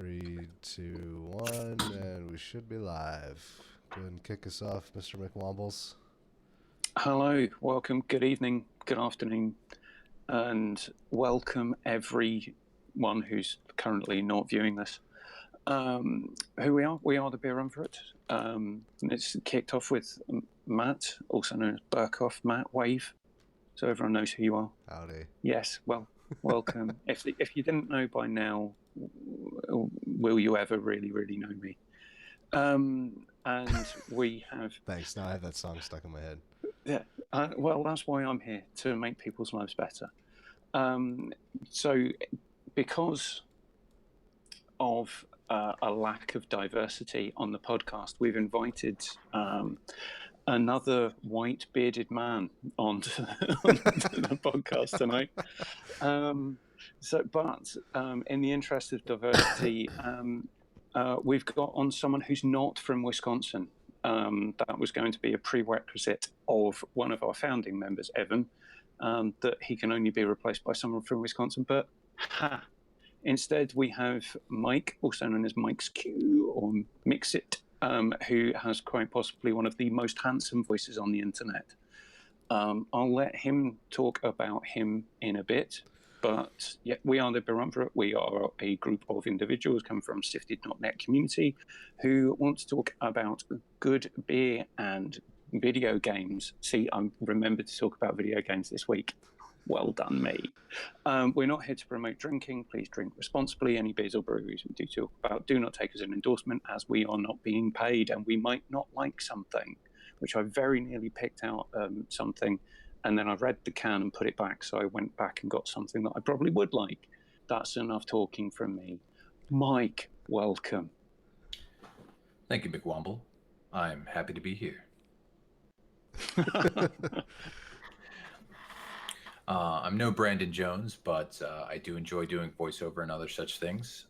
3, 2, 1, and we should be live. Go ahead and kick us off, Mr. McWombles. Hello, welcome, good evening, good afternoon, and welcome everyone who's currently not viewing this. Who we are? We are the Beerumverate. It's kicked off with Matt, also known as Berkough. Matt, wave, so everyone knows who you are. Howdy. Yes, well, welcome. If you didn't know by now, will you ever really know me? And we have... Thanks, now I have that song stuck in my head. Yeah, well, that's why I'm here, to make people's lives better. So, because of a lack of diversity on the podcast, we've invited another white bearded man onto the podcast tonight. But in the interest of diversity, we've got on someone who's not from Wisconsin. That was going to be a prerequisite of one of our founding members, Evan, that he can only be replaced by someone from Wisconsin. But instead, we have Mike, also known as MyxeQ or MyxeT, who has quite possibly one of the most handsome voices on the internet. I'll let him talk about him in a bit. But yeah, we are the Berumverate. We are a group of individuals come from Sifted.net community who want to talk about good beer and video games. See, I remembered to talk about video games this week. Well done, me. We're not here to promote drinking. Please drink responsibly. Any beers or breweries we do talk about do not take as an endorsement, as we are not being paid, and we might not like something, which I very nearly picked out something. And then I read the can and put it back, so I went back and got something that I probably would like. That's enough talking from me. Mike, welcome. Thank you, McWomble. I'm happy to be here. I'm no Brandon Jones, but I do enjoy doing voiceover and other such things.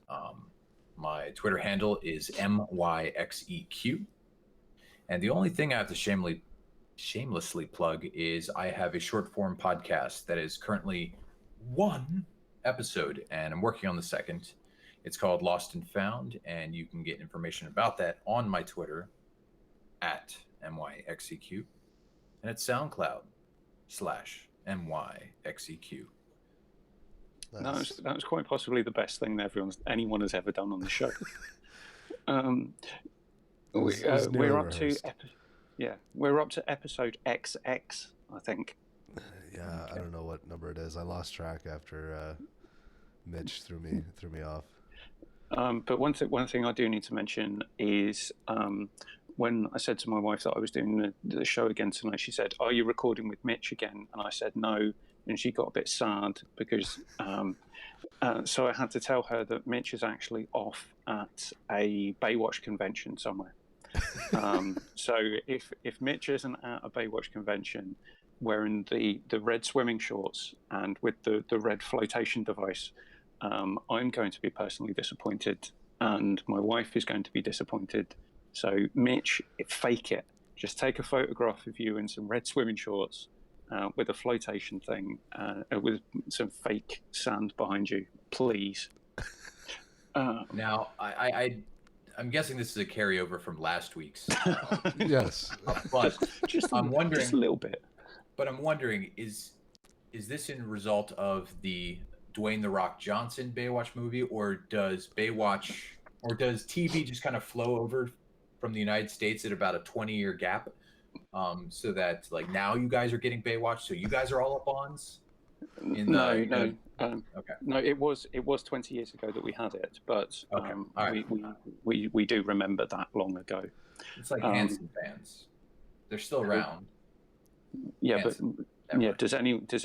My Twitter handle is MyxeQ. And the only thing I have to shamelessly plug is I have a short form podcast that is currently one episode, and I'm working on the second. It's called Lost and Found, and you can get information about that on my Twitter at MyxeQ, and it's SoundCloud/MyxeQ. Nice. That was quite possibly the best thing that anyone has ever done on the show. We're up to we're up to episode XX, I think. Yeah, okay. I don't know what number it is. I lost track after Mitch threw me off. But one thing I do need to mention is when I said to my wife that I was doing the show again tonight, she said, "Are you recording with Mitch again?" And I said no, and she got a bit sad because so I had to tell her that Mitch is actually off at a Baywatch convention somewhere. So if Mitch isn't at a Baywatch convention wearing the red swimming shorts and with the red flotation device, I'm going to be personally disappointed, and my wife is going to be disappointed. So Mitch, fake it. Just take a photograph of you in some red swimming shorts with a flotation thing, with some fake sand behind you, please. Now, I'm guessing this is a carryover from last week's. Yes, but I'm wondering just a little bit. But I'm wondering, is this in result of the Dwayne "The Rock" Johnson Baywatch movie, or does TV just kind of flow over from the United States at about a 20-year gap, so that like now you guys are getting Baywatch, so you guys are all up ons? No. Okay. No, it was 20 years ago that we had it, but okay. Right. we do remember that long ago. It's like Hanson fans; they're still around. Yeah, Hanson, but ever. yeah, does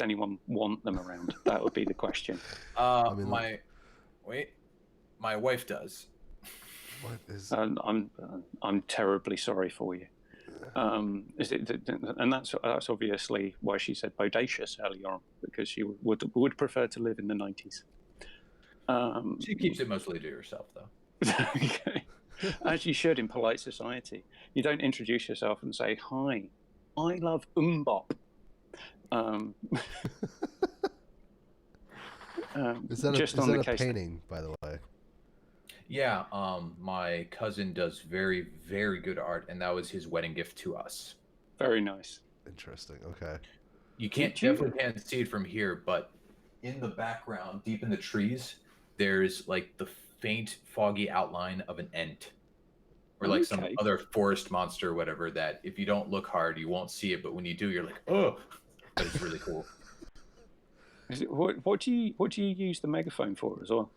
anyone want them around? That would be the question. My wife does. What is? I'm terribly sorry for you. And that's obviously why she said bodacious earlier on, because she would prefer to live in the 90s. She keeps it mostly to herself, though. Okay. As you should in polite society. You don't introduce yourself and say, "Hi, I love Bop." Is that just a on the case painting, by the way? Yeah, my cousin does very, very good art, and that was his wedding gift to us. Very nice. Interesting. Okay. You Do can't you- definitely can't see it from here, but in the background, deep in the trees, there's like the faint, foggy outline of an ent, or like some Okay. other forest monster or whatever. That if you don't look hard, you won't see it, but when you do, you're like, oh, but it's really cool. What do you use the megaphone for as well?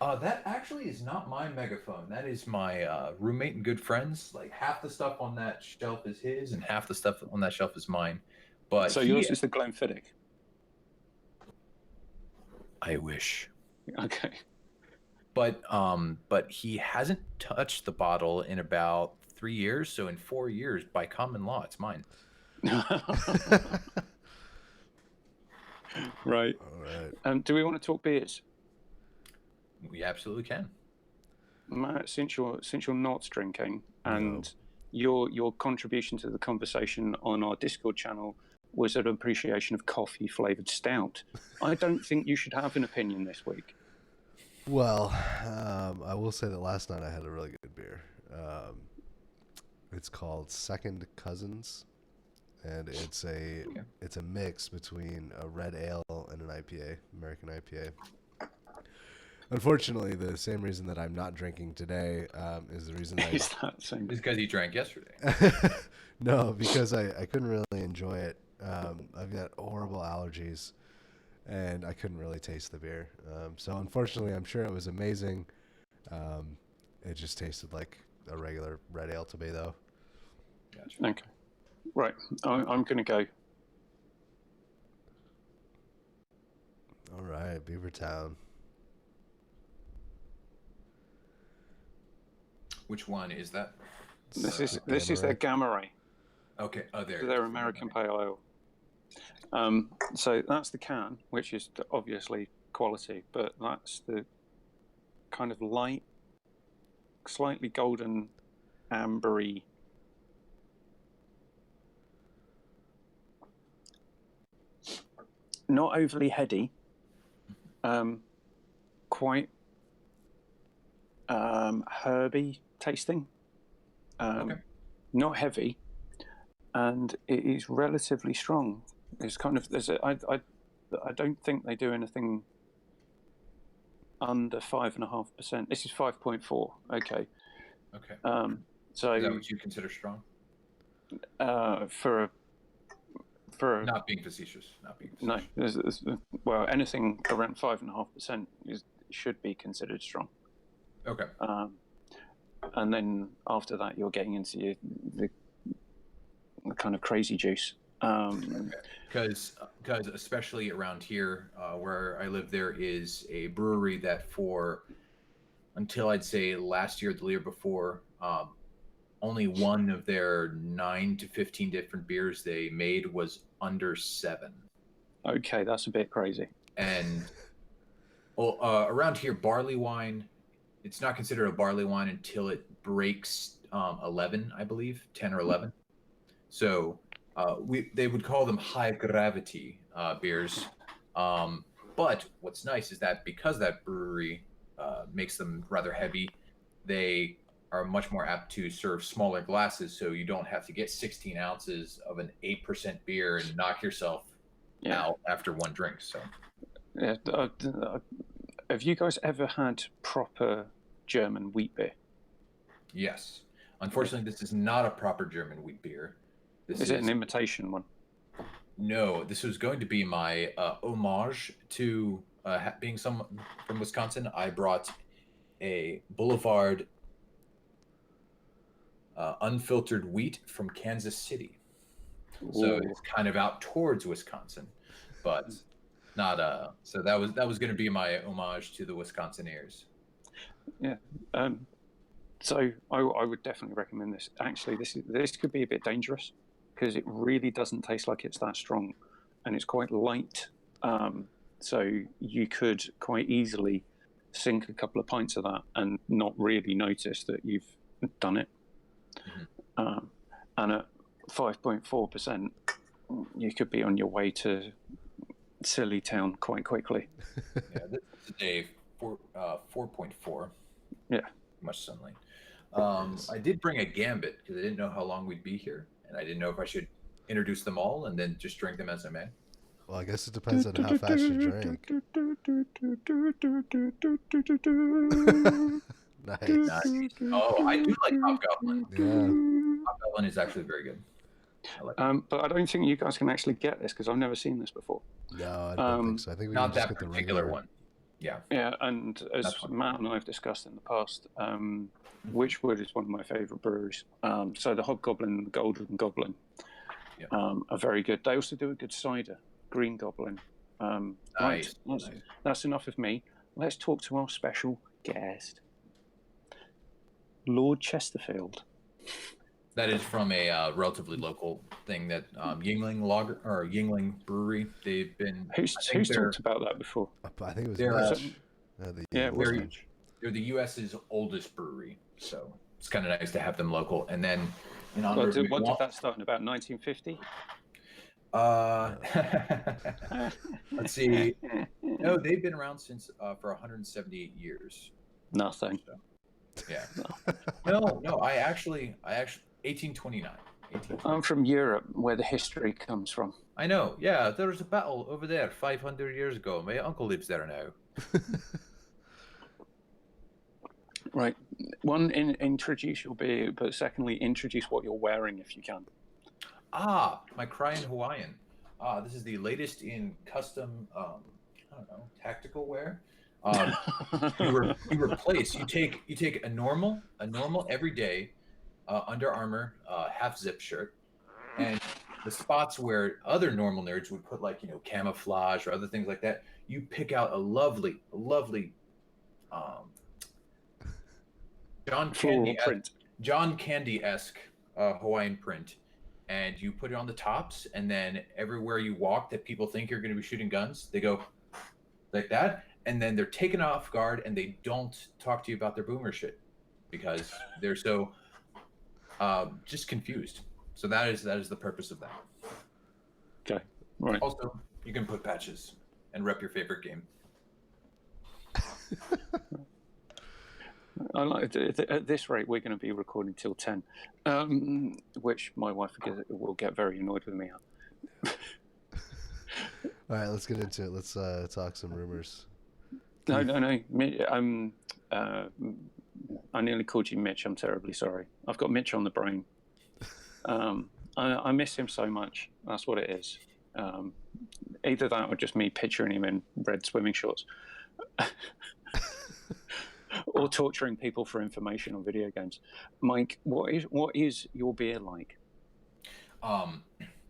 That actually is not my megaphone. That is my roommate and good friends. Like half the stuff on that shelf is his, and half the stuff on that shelf is mine. But So yours is the Glenfiddich. I wish. Okay. But he hasn't touched the bottle in about 3 years. So in 4 years, by common law, it's mine. Right. All right. Do we want to talk beers? We absolutely can. Matt, since you're not drinking, and No. your contribution to the conversation on our Discord channel was an appreciation of coffee flavored stout, I don't think you should have an opinion this week. Well, I will say that last night I had a really good beer. It's called Second Cousins, and it's a mix between a red ale and an IPA, American IPA. Unfortunately, the same reason that I'm not drinking today is the reason that Is that same? It's because he drank yesterday. No, because I couldn't really enjoy it. I've got horrible allergies, and I couldn't really taste the beer. So unfortunately, I'm sure it was amazing. It just tasted like a regular red ale to me, though. Gotcha. Okay. Right. I'm going to go. All right, Beavertown. Which one is that? This is their Gamma Ray. Okay. Oh, there. Their American Pale Ale. So that's the can, which is obviously quality, but that's the kind of light, slightly golden, ambery. Not overly heady. Quite herby tasting. Okay. Not heavy, and it is relatively strong. It's kind of I don't think they do anything under 5.5%. This is 5.4. Okay. Okay. So Is that what you consider strong? for a Not being facetious. Not being facetious. no, well, anything around 5.5% should be considered strong. Okay. And then after that, you're getting into the kind of crazy juice. Because especially around here where I live, there is a brewery that until I'd say last year, the year before, only one of their 9 to 15 different beers they made was under 7. Okay, that's a bit crazy. And around here, barley wine, it's not considered a barley wine until it breaks 11, I believe, 10 or 11. So they would call them high gravity beers. But what's nice is that because that brewery makes them rather heavy, they are much more apt to serve smaller glasses, so you don't have to get 16 ounces of an 8% beer and knock yourself out after one drink. So, yeah, have you guys ever had proper German wheat beer? yes. Unfortunately, this is not a proper German wheat beer. Is it an imitation one? No, this was going to be my homage to being someone from Wisconsin. I brought a Boulevard unfiltered wheat from Kansas City. So it's kind of out towards Wisconsin, but not so that was going to be my homage to the Wisconsineers. Yeah. So I would definitely recommend this. Actually, this could be a bit dangerous because it really doesn't taste like it's that strong, and it's quite light. So you could quite easily sink a couple of pints of that and not really notice that you've done it. Mm-hmm. And at 5.4%, you could be on your way to Silly Town quite quickly. Yeah, this is a 4.4. Yeah. Much sunlight. I did bring a gambit because I didn't know how long we'd be here, and I didn't know if I should introduce them all and then just drink them as I may. Well, I guess it depends on how fast you drink. Nice. Oh, I do like Hobgoblin. Yeah. Hobgoblin is actually very good. I like But I don't think you guys can actually get this because I've never seen this before. No, I don't think so. I think we not can just that get the particular regular one. Yeah. Yeah, and as Matt and I have discussed in the past, Witchwood is one of my favourite breweries. So the Hobgoblin and the Golden Goblin are very good. They also do a good cider, Green Goblin. Nice. That's enough of me. Let's talk to our special guest, Lord Chesterfield. That is from a relatively local thing that Yingling Brewery. They've been. Who's talked about that before? I think it was Mitch. They're the U.S.'s oldest brewery, so it's kind of nice to have them local. And then, in honor of what did that start in about 1950? Let's see. No, they've been around since for 178 years. Nothing. So, yeah. No. I actually 1829. I'm from Europe, where the history comes from. I know. Yeah, there was a battle over there 500 years ago. My uncle lives there now. Right. One, introduce your beer, but secondly, introduce what you're wearing if you can. My Cryan Hawaiian. This is the latest in custom, tactical wear. You replace. You take a normal everyday Under Armour half zip shirt, and the spots where other normal nerds would put camouflage or other things like that. You pick out a lovely John Candy-esque Hawaiian print, and you put it on the tops, and then everywhere you walk that people think you're going to be shooting guns, they go like that, and then they're taken off guard, and they don't talk to you about their boomer shit because they're so just confused. So that is the purpose of that. Okay, right. Also, you can put patches and rep your favorite game. I like it. At this rate, we're going to be recording till 10, which my wife will get very annoyed with me at. All right, let's get into it. Let's talk some rumors. No. I nearly called you Mitch. I'm terribly sorry. I've got Mitch on the brain. I miss him so much. That's what it is. Either that or just me picturing him in red swimming shorts. Or torturing people for information on video games. Mike, what is your beer like?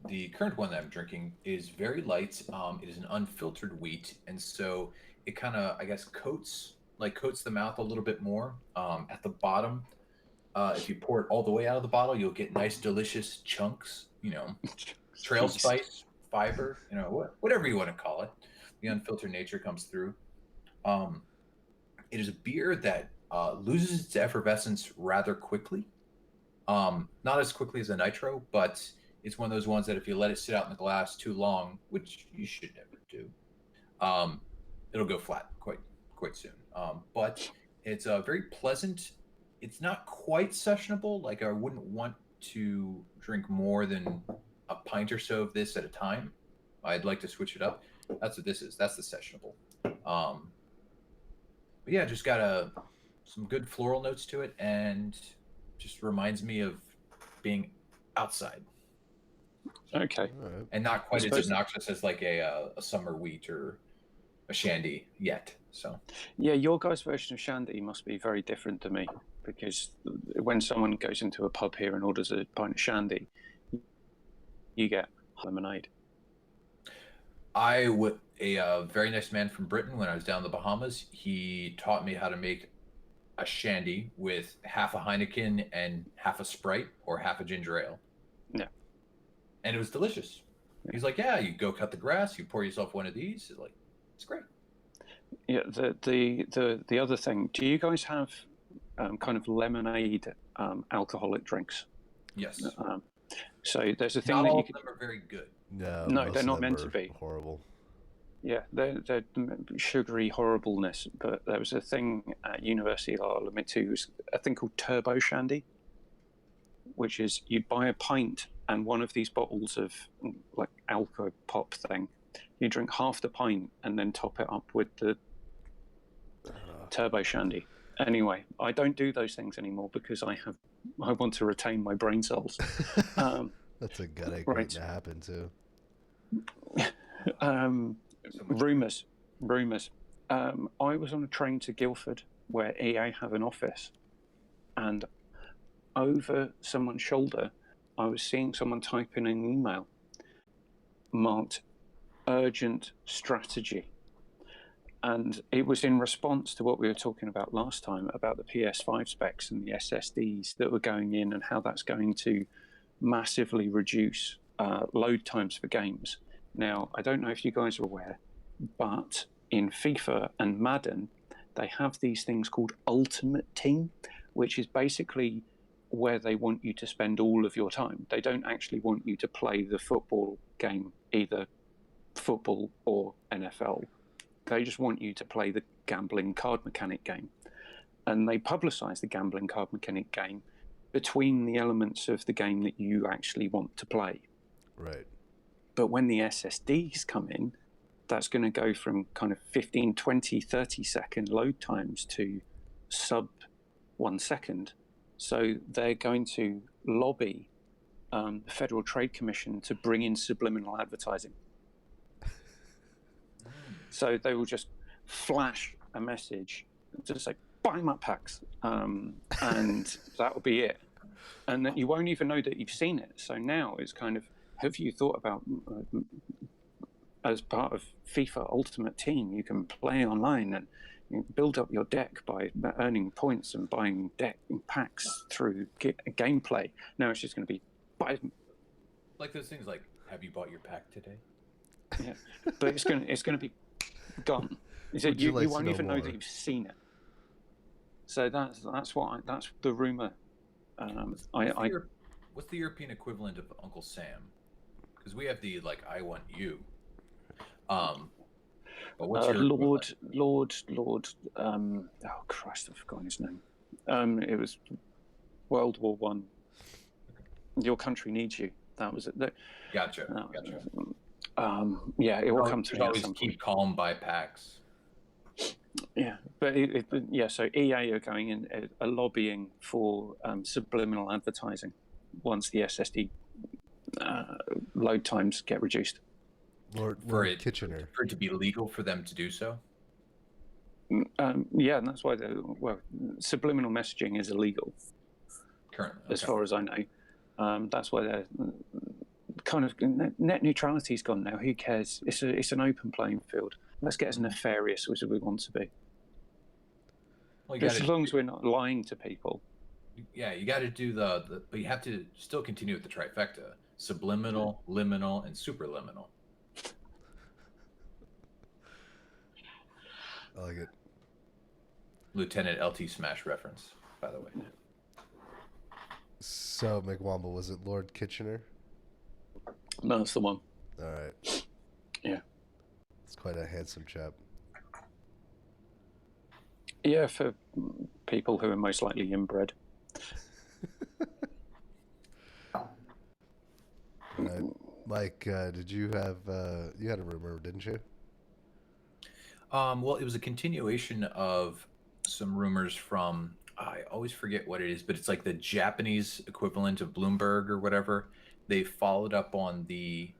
The current one that I'm drinking is very light. It is an unfiltered wheat, and so it kind of, I guess, coats the mouth a little bit more. At the bottom, if you pour it all the way out of the bottle, you'll get nice, delicious chunks. Trail spice, fiber. Whatever you want to call it. The unfiltered nature comes through. It is a beer that loses its effervescence rather quickly. Not as quickly as a nitro, but it's one of those ones that if you let it sit out in the glass too long, which you should never do, it'll go flat quite soon. But it's very pleasant. It's not quite sessionable. Like, I wouldn't want to drink more than a pint or so of this at a time. I'd like to switch it up. That's what this is. That's the sessionable. But yeah, just got some good floral notes to it, and just reminds me of being outside. Okay. And not quite as obnoxious as like a summer wheat or a shandy yet. So yeah, your guys' version of shandy must be very different to me, because when someone goes into a pub here and orders a pint of shandy, you get lemonade. A very nice man from Britain, when I was down in the Bahamas, he taught me how to make a shandy with half a Heineken and half a Sprite or half a ginger ale. Yeah. And it was delicious. Yeah. He's like, yeah, you go cut the grass, you pour yourself one of these. It's great. Yeah. The other thing, do you guys have kind of lemonade alcoholic drinks? Yes. So there's a thing not that all you of them are very good. No, they're not meant to be. Horrible. Yeah, they're sugary horribleness. But there was a thing at university that I'll admit to, was a thing called Turbo Shandy, which is you buy a pint and one of these bottles of like alco pop thing. You drink half the pint and then top it up with the Turbo Shandy. Anyway, I don't do those things anymore because I want to retain my brain cells. That's a gut ache Right. waiting to happen too. Rumors. I was on a train to Guildford where EA have an office, and over someone's shoulder, I was seeing someone type in an email marked urgent strategy. And it was in response to what we were talking about last time about the PS5 specs and the SSDs that were going in and how that's going to massively reduce load times for games. Now, I don't know if you guys are aware, but in FIFA and Madden, they have these things called Ultimate Team, which is basically where they want you to spend all of your time. They don't actually want you to play the football game, either football or NFL. They just want you to play the gambling card mechanic game. And they publicize the gambling card mechanic game between the elements of the game that you actually want to play. Right. But when the SSDs come in, that's going to go from kind of 15, 20, 30-second load times to sub 1 second. So they're going to lobby the Federal Trade Commission to bring in subliminal advertising. So they will just flash a message, just say, buy my packs, and that will be it. And that you won't even know that you've seen it. So now it's kind of, have you thought about, as part of FIFA Ultimate Team, you can play online and you build up your deck by earning points and buying deck packs through gameplay. Now it's just going to be, like those things like, have you bought your pack today? Yeah, but it's going to be gone. You won't even know that you've seen it. So that's the rumor. What's the European equivalent of Uncle Sam? Because we have the like I want you. But what's your Lord? Oh Christ, I've forgotten his name. It was World War One. Your country needs you. That was it. Gotcha. Yeah, it will come to me. Always keep calm by PAX. Yeah, but so EA are going in, are lobbying for subliminal advertising once the SSD load times get reduced. Lord Kitchener. For it to be legal for them to do so? Yeah, and that's why subliminal messaging is illegal. Currently. As far as I know. That's why they're kind of net neutrality's gone now. Who cares? It's an open playing field. Let's get as nefarious as we want to be. Well, as long as we're not lying to people. Yeah, you got to do but you have to still continue with the trifecta: subliminal, liminal, and superliminal. I like it. Lieutenant LT Smash reference, by the way. So, McWomble, was it Lord Kitchener? No, that's the one. All right. Yeah. It's quite a handsome chap. Yeah, for people who are most likely inbred. Mike, did you have you had a rumor, didn't you? Well, it was a continuation of some rumors from, I always forget what it is, but it's like the Japanese equivalent of Bloomberg or whatever. They followed up on the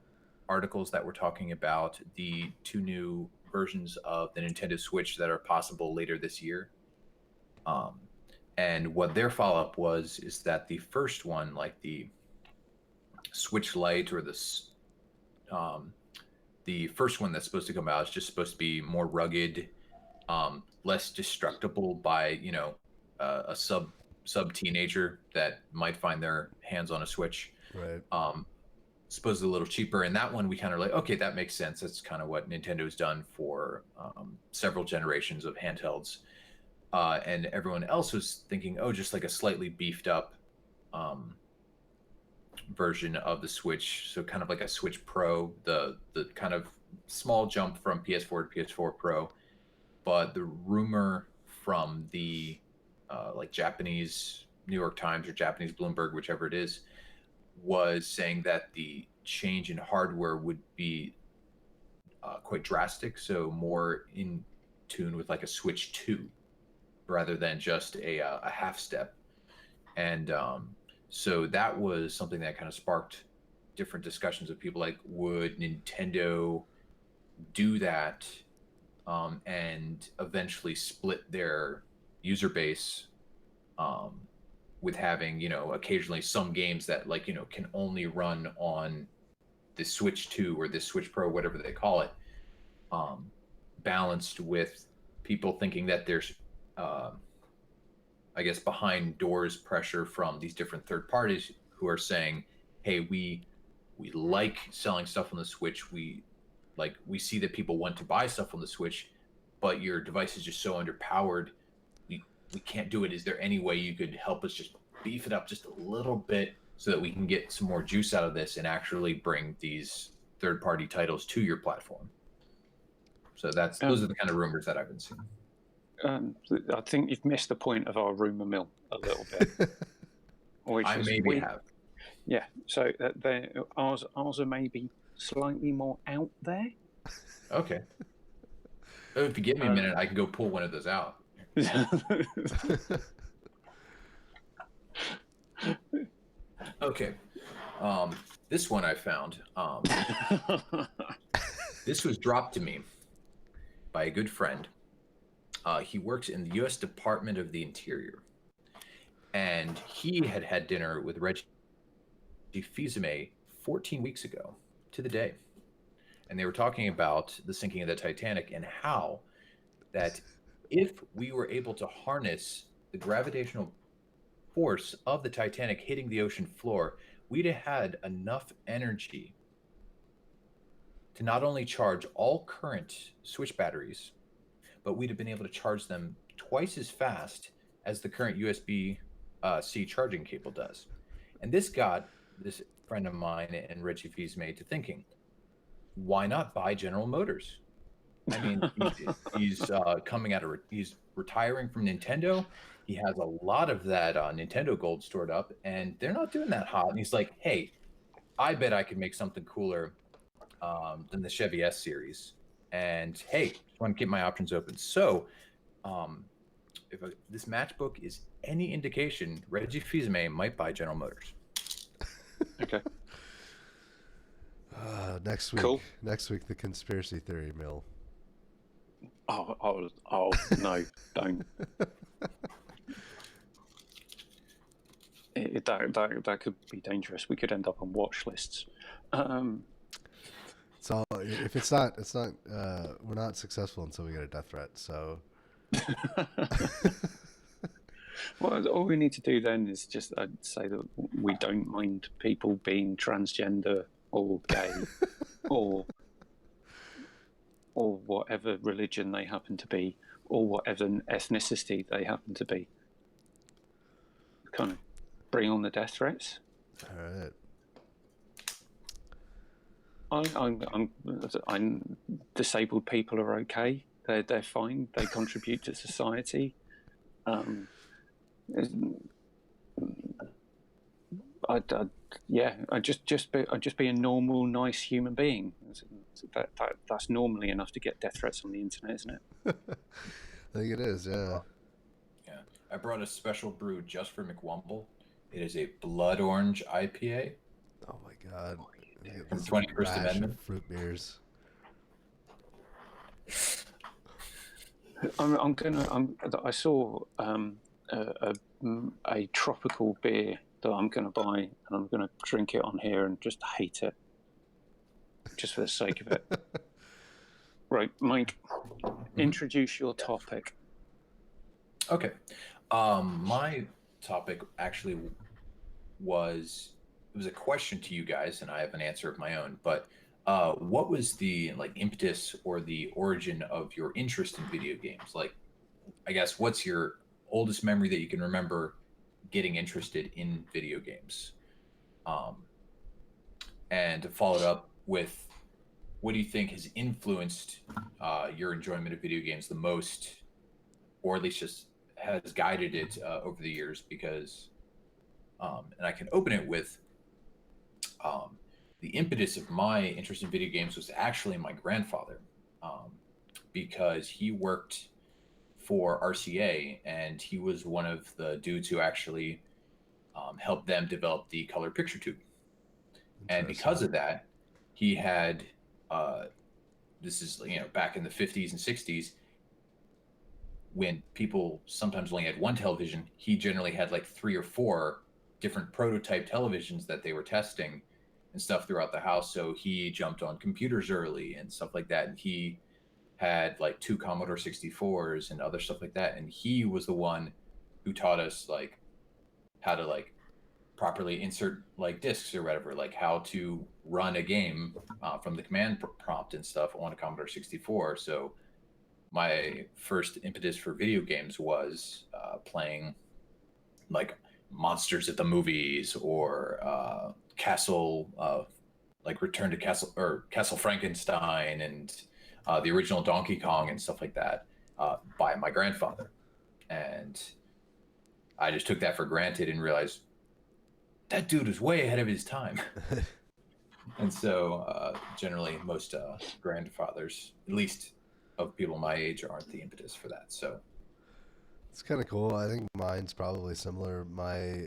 articles that were talking about the 2 new versions of the Nintendo Switch that are possible later this year. And what their follow-up is that the first one, like the Switch Lite or the first one that's supposed to come out is just supposed to be more rugged, less destructible by, a sub teenager that might find their hands on a Switch. Right. Supposedly a little cheaper. And that one we kind of like, okay, that makes sense. That's kind of what Nintendo's done for several generations of handhelds. And everyone else was thinking, just like a slightly beefed up version of the Switch, so kind of like a Switch Pro, the kind of small jump from PS4 to PS4 Pro. But the rumor from the like Japanese New York Times or Japanese Bloomberg, whichever it is, was saying that the change in hardware would be quite drastic, so more in tune with like a Switch 2 rather than just a half step. And so that was something that kind of sparked different discussions of people like, would Nintendo do that and eventually split their user base with having, occasionally some games that like, can only run on the Switch 2 or the Switch Pro, whatever they call it, balanced with people thinking that there's, I guess, behind doors pressure from these different third parties who are saying, hey, we like selling stuff on the Switch. We see that people want to buy stuff on the Switch, but your device is just so underpowered. We can't do it. Is there any way you could help us just beef it up just a little bit so that we can get some more juice out of this and actually bring these third-party titles to your platform? So those are the kind of rumors that I've been seeing. I think you've missed the point of our rumor mill a little bit. I maybe have. Yeah, so ours are maybe slightly more out there. Okay. If you give me a minute, I can go pull one of those out. Okay. This one I found. This was dropped to me by a good friend. He works in the U.S. Department of the Interior. And he had dinner with Reggie Fils-Aimé 14 weeks ago to the day. And they were talking about the sinking of the Titanic and how that if we were able to harness the gravitational force of the Titanic hitting the ocean floor, we'd have had enough energy to not only charge all current Switch batteries, but we'd have been able to charge them twice as fast as the current USB-C charging cable does. And this got this friend of mine and Reggie Fils-Aimé to thinking, why not buy General Motors? I mean, he's he's retiring from Nintendo. He has a lot of that Nintendo Gold stored up, and they're not doing that hot. And he's like, hey, I bet I could make something cooler than the Chevy S series. And hey, just want to keep my options open. So if this matchbook is any indication, Reggie Fils-Aimé might buy General Motors. Okay. Next week. Cool. Next week, the conspiracy theory mill. Oh no, don't. That could be dangerous. We could end up on watch lists. So if it's not, we're not successful until we get a death threat. So. Well, all we need to do then is just say that we don't mind people being transgender or gay or whatever religion they happen to be or whatever ethnicity they happen to be. Kind of bring on the death threats. All right. I'm disabled people are okay. They're fine. They contribute to society. I'd just be a normal, nice human being. That's normally enough to get death threats on the internet, isn't it? I think it is. Yeah. Yeah. I brought a special brew just for McWomble. It is a blood orange IPA. Oh my god. From 21st Amendment. Fruit beers. I saw a tropical beer that I'm going to buy, and I'm going to drink it on here and just hate it, just for the sake of it. Right, Mike, introduce your topic. Okay. My topic actually was a question to you guys, and I have an answer of my own. But what was the impetus or the origin of your interest in video games? Like, I guess, what's your oldest memory that you can remember getting interested in video games? And to follow it up with, what do you think has influenced your enjoyment of video games the most, or at least just has guided it over the years? Because, and I can open it with, the impetus of my interest in video games was actually my grandfather, because he worked for RCA, and he was one of the dudes who actually helped them develop the color picture tube. And because of that, he had, this is, back in the 50s and 60s, when people sometimes only had one television, he generally had like 3 or 4 different prototype televisions that they were testing and stuff throughout the house. So he jumped on computers early and stuff like that. And he had like 2 Commodore 64s and other stuff like that. And he was the one who taught us like how to like properly insert like discs or whatever, like how to run a game from the command prompt and stuff on a Commodore 64. So my first impetus for video games was playing like Monsters at the Movies, or Castle, like Return to Castle, or Castle Frankenstein, and the original Donkey Kong and stuff like that, by my grandfather. And I just took that for granted and realized that dude was way ahead of his time. And so generally most grandfathers, at least of people my age, aren't the impetus for that. So it's kind of cool. I think mine's probably similar. My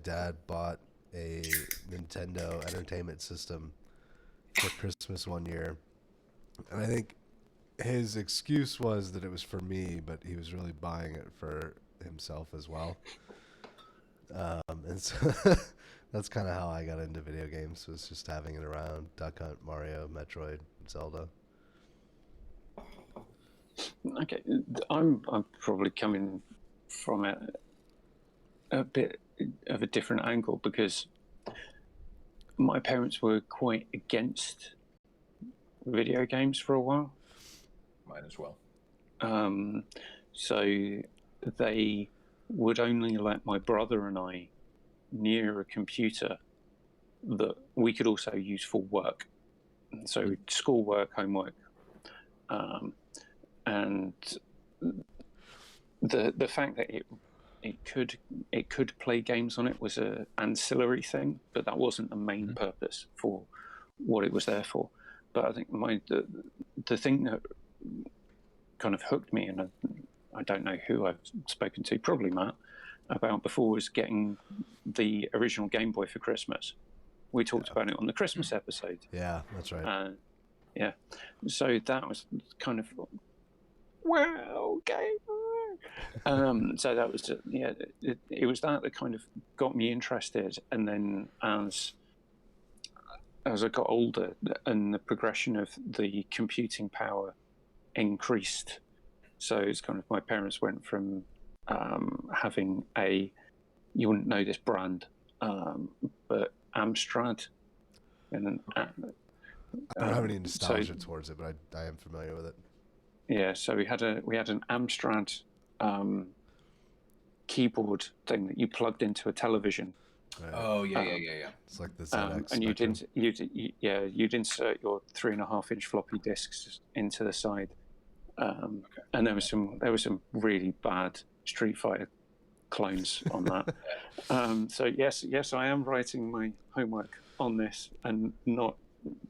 dad bought a Nintendo Entertainment System for Christmas one year, and I think his excuse was that it was for me, but he was really buying it for himself as well. And so that's kind of how I got into video games, was just having it around. Duck Hunt, Mario, Metroid, Zelda. Okay, I'm probably coming from a bit of a different angle, because my parents were quite against video games for a while. Mine as well. So they would only let my brother and I near a computer that we could also use for work. So schoolwork, homework, and the fact that it could play games on it was an ancillary thing, but that wasn't the main purpose for what it was there for. But I think the thing that kind of hooked me, and I don't know who I've spoken to, probably Matt, about before, was getting the original Game Boy for Christmas. We talked about it on the Christmas episode. Yeah, that's right. Yeah, so that was kind of, wow, Game Boy. So that was, it was that kind of got me interested. And then as I got older and the progression of the computing power increased, so it's kind of, my parents went from having you wouldn't know this brand, but Amstrad. And I don't have any nostalgia towards it, but I am familiar with it. Yeah, so we had an Amstrad keyboard thing that you plugged into a television. Right. Oh yeah. It's like the ZX and you'd insert your 3.5-inch floppy disks into the side. And there was some really bad Street Fighter clones on that. So yes, I am writing my homework on this and not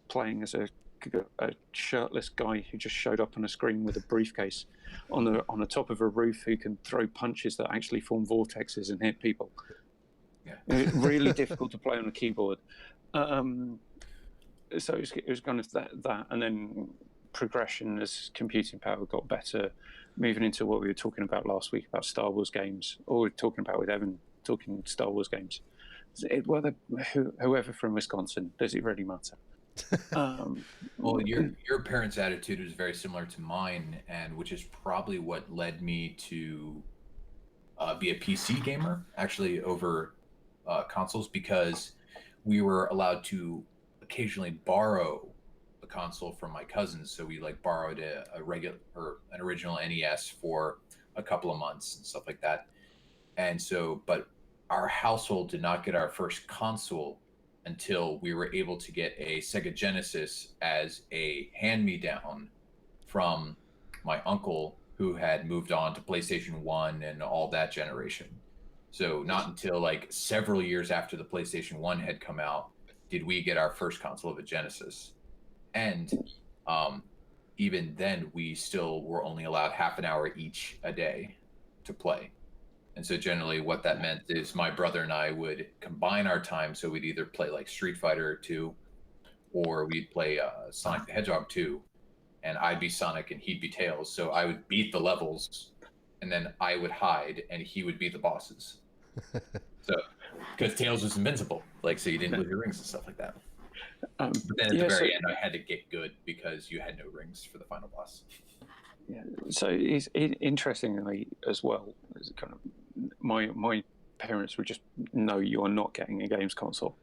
playing as a shirtless guy who just showed up on a screen with a briefcase on the top of a roof, who can throw punches that actually form vortexes and hit people. Yeah, it's really difficult to play on a keyboard. So it was kind of that, and then progression as computing power got better, moving into what we were talking about last week about Star Wars games, or we're talking about with Evan, talking Star Wars games. Whoever from Wisconsin, does it really matter? Well, your parents' attitude was very similar to mine, and which is probably what led me to be a PC gamer, actually, over consoles, because we were allowed to occasionally borrow a console from my cousins. So we like borrowed a regular or an original NES for a couple of months and stuff like that. And so, but our household did not get our first console until we were able to get a Sega Genesis as a hand-me-down from my uncle, who had moved on to PlayStation 1 and all that generation. So not until like several years after the PlayStation 1 had come out did we get our first console of a Genesis. And even then, we still were only allowed half an hour each a day to play. And so generally what that meant is my brother and I would combine our time. So we'd either play like Street Fighter 2, or we'd play Sonic the Hedgehog 2, and I'd be Sonic and he'd be Tails. So I would beat the levels, and then I would hide and he would be the bosses. So, because Tails was invincible, like, so you didn't lose your rings and stuff like that. But then at the very end, I had to get good because you had no rings for the final boss. Yeah. So it's interestingly as well, it's kind of my parents would just know you are not getting a games console.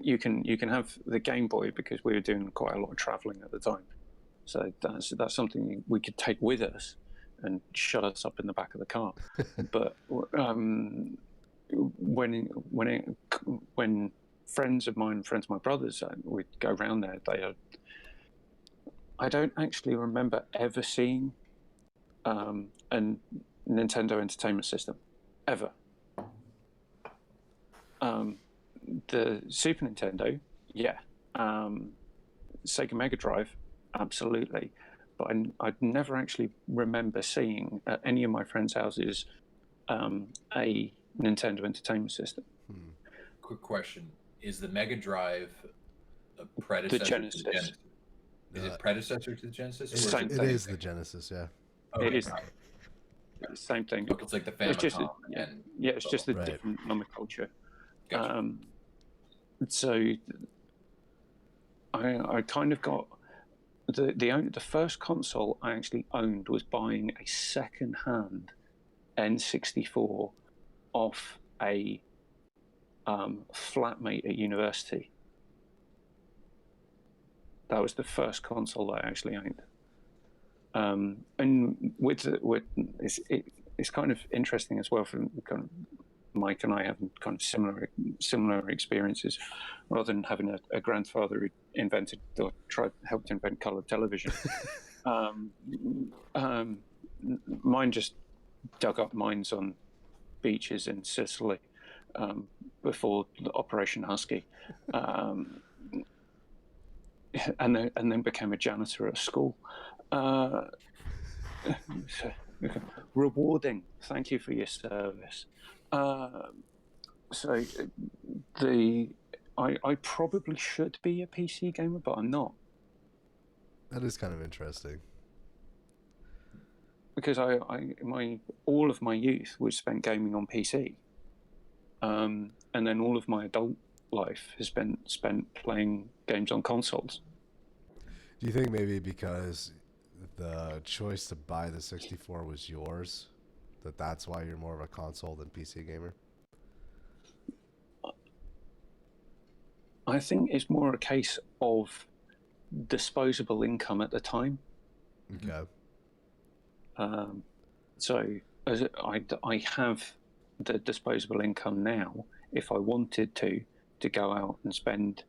You can have the Game Boy, because we were doing quite a lot of traveling at the time. So that's something we could take with us and shut us up in the back of the car. But when friends of mine, friends of my brothers, we'd go around there, I don't actually remember ever seeing a Nintendo Entertainment System, ever. The Super Nintendo, yeah. Sega Mega Drive, absolutely. But I'd never actually remember seeing at any of my friends' houses a Nintendo Entertainment System. Quick question. Is the Mega Drive a predecessor to the Genesis? Is it predecessor to the Genesis? It is the Genesis, yeah. Okay. It is the same thing. Look, it's like the Famicom. It's just a different nomenclature. Gotcha. So I kind of got the first console I actually owned was buying a second-hand N64 off a flatmate at university. That was the first console that I actually owned. And it's kind of interesting as well. From kind of Mike and I have kind of similar experiences. Rather than having a grandfather who invented or helped invent color television, mine just dug up mines on beaches in Sicily before the Operation Husky. And then became a janitor at a school. Rewarding. Thank you for your service. So I probably should be a PC gamer, but I'm not. That is kind of interesting. Because all of my youth was spent gaming on PC, and then all of my adult life has been spent playing games on consoles. Do you think maybe because the choice to buy the 64 was yours, that's why you're more of a console than PC gamer? I think it's more a case of disposable income at the time. Okay. So as I have the disposable income now, if I wanted to go out and spend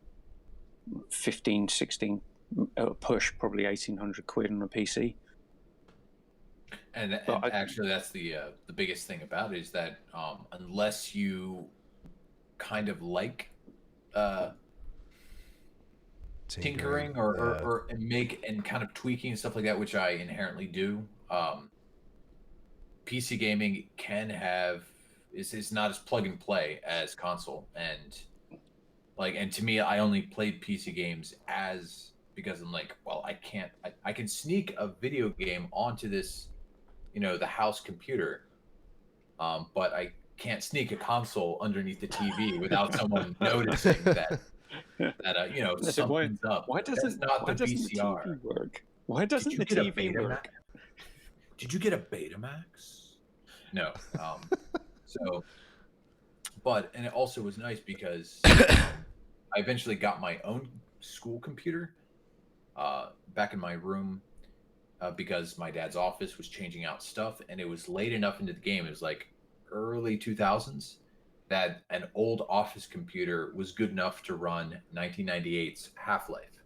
15, 16, push probably 1,800 quid on a PC. And actually, that's the biggest thing about it is that unless you kind of like tinkering or make and kind of tweaking and stuff like that, which I inherently do, PC gaming can have is not as plug and play as console. And to me, I only played PC games because I'm like, well, I can sneak a video game onto this, the house computer, but I can't sneak a console underneath the TV without someone noticing that something's up. Why doesn't the TV work? Why doesn't the TV work? Did you get a Betamax? No. And it also was nice because I eventually got my own school computer back in my room because my dad's office was changing out stuff, and it was late enough into the game. It was like early 2000s, that an old office computer was good enough to run 1998's Half-Life.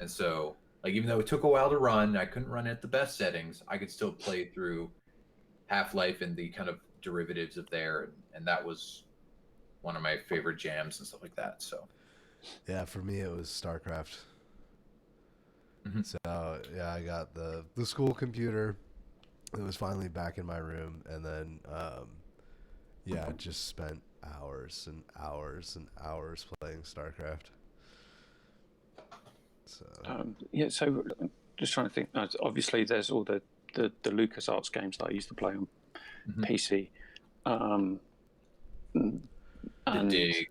And so, like, even though it took a while to run, I couldn't run it at the best settings, I could still play through Half-Life and the kind of derivatives of there, and that was one of my favorite jams and stuff like that. So Yeah, for me it was StarCraft. Mhm. So yeah, I got the school computer. It was finally back in my room, and then yeah, I just spent hours and hours and hours playing StarCraft. So Yeah, so just trying to think. Obviously, there's all the LucasArts games that I used to play on PC. The And Dig,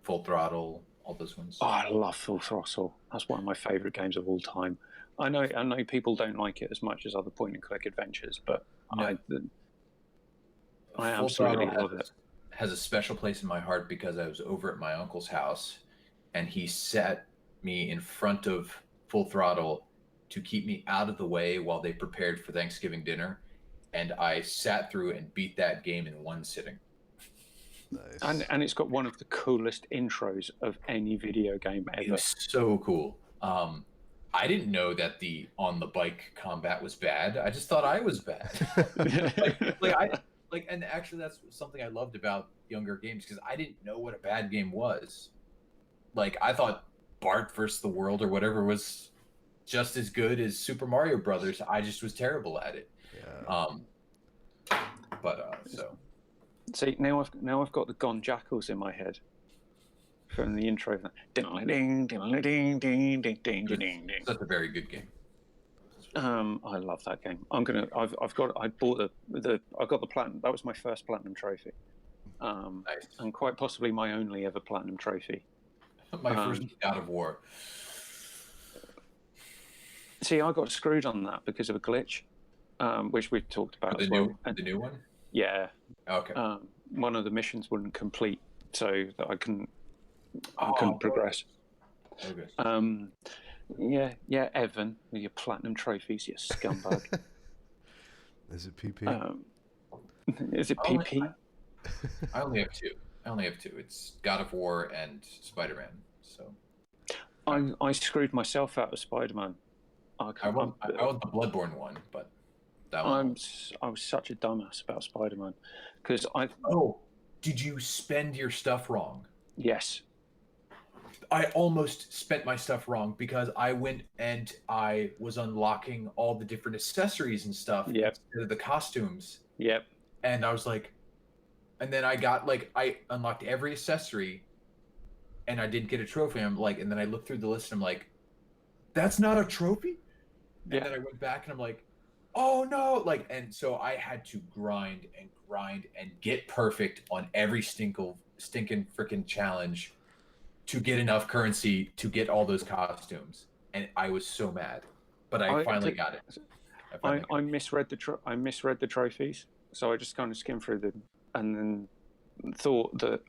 Full Throttle, all those ones. oh, I love Full Throttle. That's one of my favorite games of all time. I know people don't like it as much as other point-and-click adventures, but No. I Full absolutely Throttle love it. has a special place in my heart because I was over at my uncle's house, and he sat me in front of Full Throttle to keep me out of the way while they prepared for Thanksgiving dinner, and I sat through and beat that game in one sitting. nice. And it's got one of the coolest intros of any video game It ever. was so cool. I didn't know that the on the bike combat was bad. I just thought I was bad. And actually that's something I loved about younger games because I didn't know what a bad game was. Like I thought Bart vs. the World or whatever was just as good as Super Mario Brothers. I just was terrible at it. Yeah. So See, now I've got the Gone Jackals in my head from the intro. Ding ding ding ding ding ding ding ding. That's a very good game. I love that game. I got the platinum. That was my first platinum trophy. Nice. And quite possibly my only ever platinum trophy. My first God of War. See, I got screwed on that because of a glitch, which we've talked about The as well. the new one? Yeah. Okay. One of the missions wouldn't complete, so that I couldn't progress. Okay. Yeah, Evan, with your platinum trophies, you scumbag. Is it PP? Is it PP? I only have two. It's God of War and Spider-Man. So I screwed myself out of Spider-Man. I want the Bloodborne one, but that one. I was such a dumbass about Spider-Man because did you spend your stuff wrong? Yes. I almost spent my stuff wrong because I went and I was unlocking all the different accessories and stuff instead of the costumes. Yep. And I was like, and then I unlocked every accessory and I didn't get a trophy. I'm like, and then I looked through the list and I'm like, that's not a trophy? And then I went back and I'm like, oh no. And so I had to grind and get perfect on every stinking freaking challenge to get enough currency to get all those costumes. And I was so mad, but I finally got it. I misread the trophies, so I just kind of skimmed through them and then thought that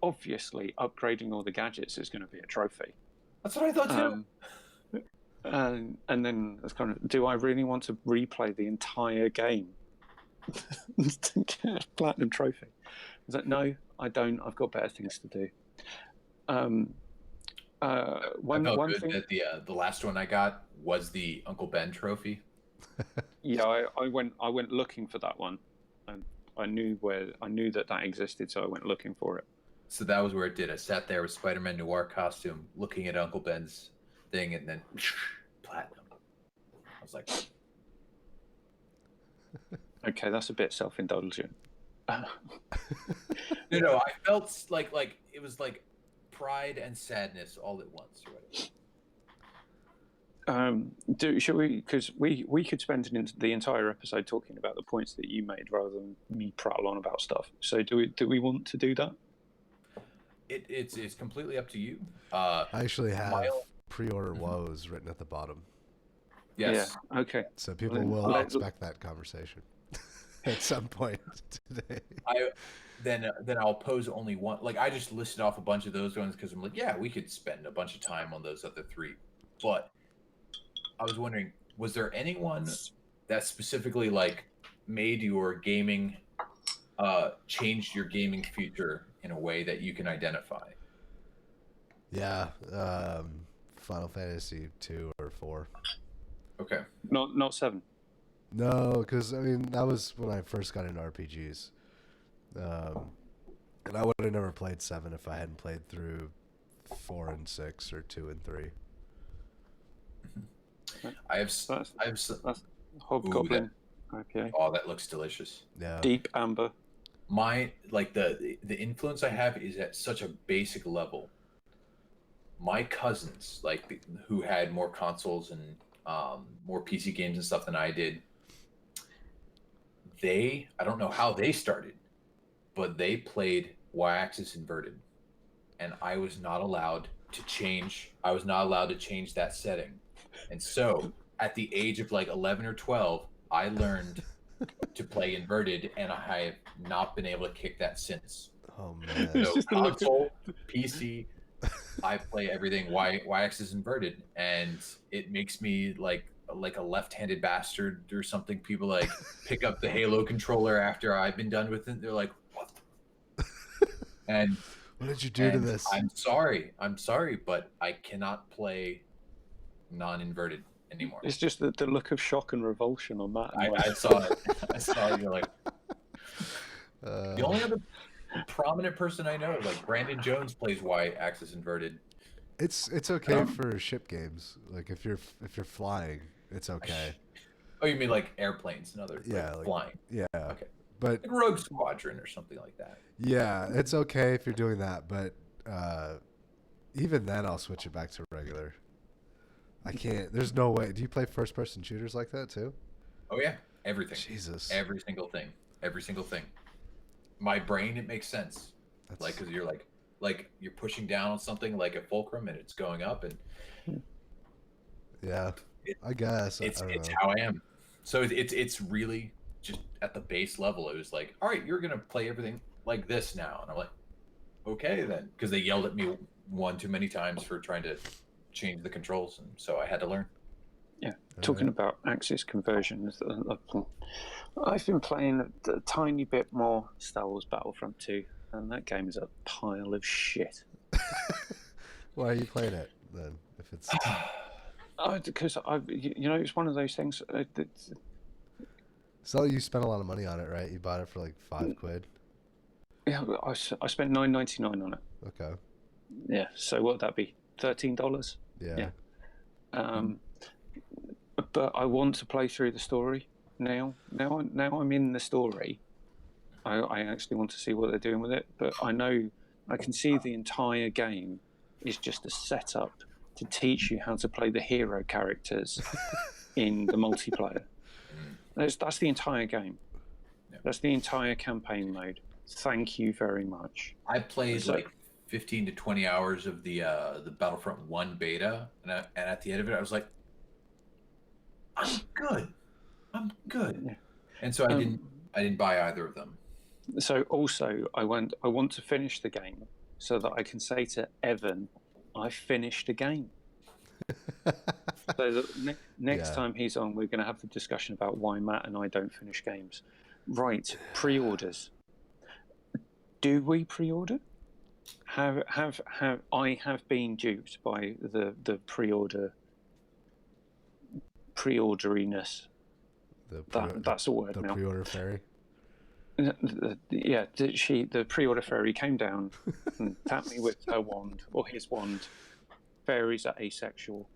obviously upgrading all the gadgets is going to be a trophy. That's what I thought too. And then it's kind of, do I really want to replay the entire game to get a platinum trophy? I was like, no, I don't. I've got better things to do. One thing that the last one I got was the Uncle Ben trophy. Yeah, I went looking for that one, and I knew that existed, so I went looking for it. So that was where it did. I sat there with Spider-Man Noir costume, looking at Uncle Ben's thing, and then platinum. I was like, okay, that's a bit self-indulgent. No, I felt like it was like pride and sadness all at once, or whatever. Should we? Because we could spend the entire episode talking about the points that you made rather than me prattle on about stuff. So do we want to do that? It's completely up to you. I actually have pre-order woes written at the bottom. Yes. Yeah. Okay. So people will expect that conversation at some point today. Then I'll pose only one. Like I just listed off a bunch of those ones because I'm like, yeah, we could spend a bunch of time on those other three. But I was wondering, was there anyone that specifically like made your gaming changed your gaming future in a way that you can identify? Yeah, Final Fantasy 2 or 4. Okay. Not 7. No, because I mean that was when I first got into RPGs, and I would have never played 7 if I hadn't played through 4 and 6 or 2 and 3. That's Ooh, Hobgoblin IPA. oh, that looks delicious. Yeah. Deep amber. My the influence I have is at such a basic level. My cousins, who had more consoles and more PC games and stuff than I did, I don't know how they started, but they played Y-axis inverted, and I was not allowed to change. I was not allowed to change that setting, and so at the age of like 11 or 12, I learned to play inverted, and I have not been able to kick that since. Oh man. It's So just the look console, PC, I play everything Y-axis inverted, and it makes me like a left-handed bastard or something. People like pick up the Halo controller after I've been done with it. They're like, "What?" And What did you do to this? I'm sorry, but I cannot play non-inverted anymore. It's just the look of shock and revulsion on that. I saw it. I saw it. You're like, the only other prominent person I know, like Brandon Jones, plays Y-axis inverted. It's okay for ship games. Like if you're flying, it's okay. Oh, you mean like airplanes and other flying? Yeah. Okay. But like Rogue Squadron or something like that. Yeah, it's okay if you're doing that, but even then I'll switch it back to regular. I can't. There's no way. Do you play first-person shooters like that too? Oh yeah, everything. Jesus. Every single thing. Every single thing. My brain, it makes sense. Like, because you're like you're pushing down on something like a fulcrum and it's going up, and yeah, I guess it's I don't know. how I am. So it's really just at the base level. It was like, all right, you're gonna play everything like this now, and I'm like, okay then, because they yelled at me one too many times for trying to change the controls, and so I had to learn. Yeah, talking about axis conversions, I've been playing a tiny bit more Star Wars Battlefront 2, and that game is a pile of shit. Why are you playing it then? If it's because it's one of those things. So you spent a lot of money on it, right? You bought it for like £5. Yeah, I spent $9.99 on it. Okay. Yeah, so what would that be? $13. Yeah. But I want to play through the story now. Now I'm in the story. I actually want to see what they're doing with it. But I know I can see the entire game is just a setup to teach you how to play the hero characters in the multiplayer. That's the entire game. Yeah. That's the entire campaign mode. Thank you very much. I played like 15 to 20 hours of the Battlefront 1 beta, and at the end of it, I was like, I'm good. Yeah. And so I didn't buy either of them. So also, I want to finish the game so that I can say to Evan, I finished a game. So the next time he's on, we're going to have the discussion about why Matt and I don't finish games. Right, pre-orders. Do we pre-order? I have been duped by the pre-orderiness. That's a word now. The pre-order fairy. Yeah, the pre-order fairy came down and tapped me with her wand or his wand. Fairies are asexual,